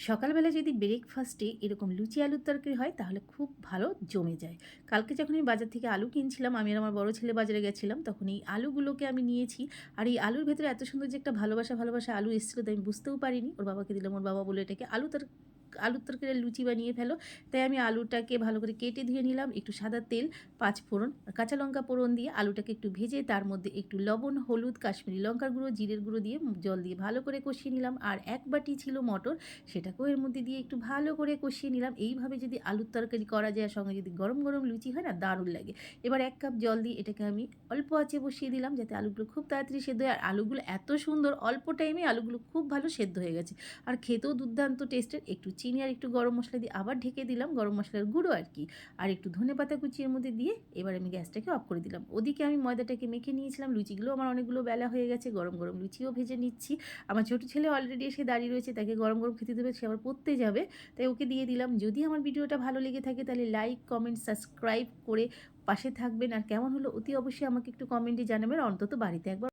সকালবেলা যদি ব্রেকফাস্টে এরকম লুচি আলুর তরকারি হয় তাহলে খুব ভালো জমে যায়। কালকে যখন আমি বাজার থেকে আলু কিনছিলাম, আমি আর আমার বড় ছেলে বাজারে গেছিলাম, তখন এই আলুগুলোকে আমি নিয়েছি। আর এই আলুর ভেতরে এত সুন্দর যে একটা ভালোবাসা, ভালোবাসা আলু এসেছিল তো আমি বুঝতেও পারিনি। ওর বাবাকে দিলাম, ওর বাবা বলল, "এটাকে আলুর তরকারির লুচি বানিয়ে ফেলো।" তাই আমি আলুটাকে ভালো করে কেটে ধুয়ে নিলাম। একটু সাদা তেল, ৫ ফোড়ন আর কাঁচা লঙ্কা ফোড়ন দিয়ে আলুটাকে একটু ভেজে তার মধ্যে একটু লবণ, হলুদ, কাশ্মীরি লঙ্কার গুঁড়ো, জিরের গুঁড়ো দিয়ে জল দিয়ে ভালো করে কষিয়ে নিলাম। আর ১ বাটি ছিল মটর, সেটাকেও এর মধ্যে দিয়ে একটু ভালো করে কষিয়ে নিলাম। এইভাবে যদি আলুর তরকারি করা যায় আর সঙ্গে যদি গরম, গরম লুচি হয় না, দারুণ লাগে। এবার ১ কাপ জল দিয়ে এটাকে আমি অল্প আঁচে বসিয়ে দিলাম যাতে আলুগুলো খুব তাড়াতাড়ি সেদ্ধ হয়। আর আলুগুলো এত সুন্দর, অল্প টাইমে আলুগুলো খুব ভালো সেদ্ধ হয়ে গেছে। আর খেতেও দুর্দান্ত টেস্টের। একটু চিনি আর একটু গরম মসলা দিয়ে আবার ঢেকে দিলাম, গরম মসলার গুঁড়ো আর কি। আর একটু ধনেপাতা কুচি এর মধ্যে দিয়ে এবার আমি গ্যাসটাকে অফ করে দিলাম। ওদিকে আমি ময়দাটাকে মেখে নিয়েছিলাম। লুচিগুলো আমার অনেকগুলো বেলা হয়ে গেছে। গরম, গরম লুচিও ভেজে নিচ্ছি। আমার ছোট ছেলে অলরেডি এসে দাঁড়িয়ে রয়েছে, তাকে গরম, গরম খেতে দেবে, সে আবার পড়তে যাবে। তাই ওকে দিয়ে দিলাম। যদি আমার ভিডিওটা ভালো লেগে থাকে তাহলে লাইক, কমেন্ট, সাবস্ক্রাইব করে পাশে থাকবেন। আর কেমন হলো অতি অবশ্যই আমাকে একটু কমেন্টে জানাবেন। অন্তত বাড়িতে একবার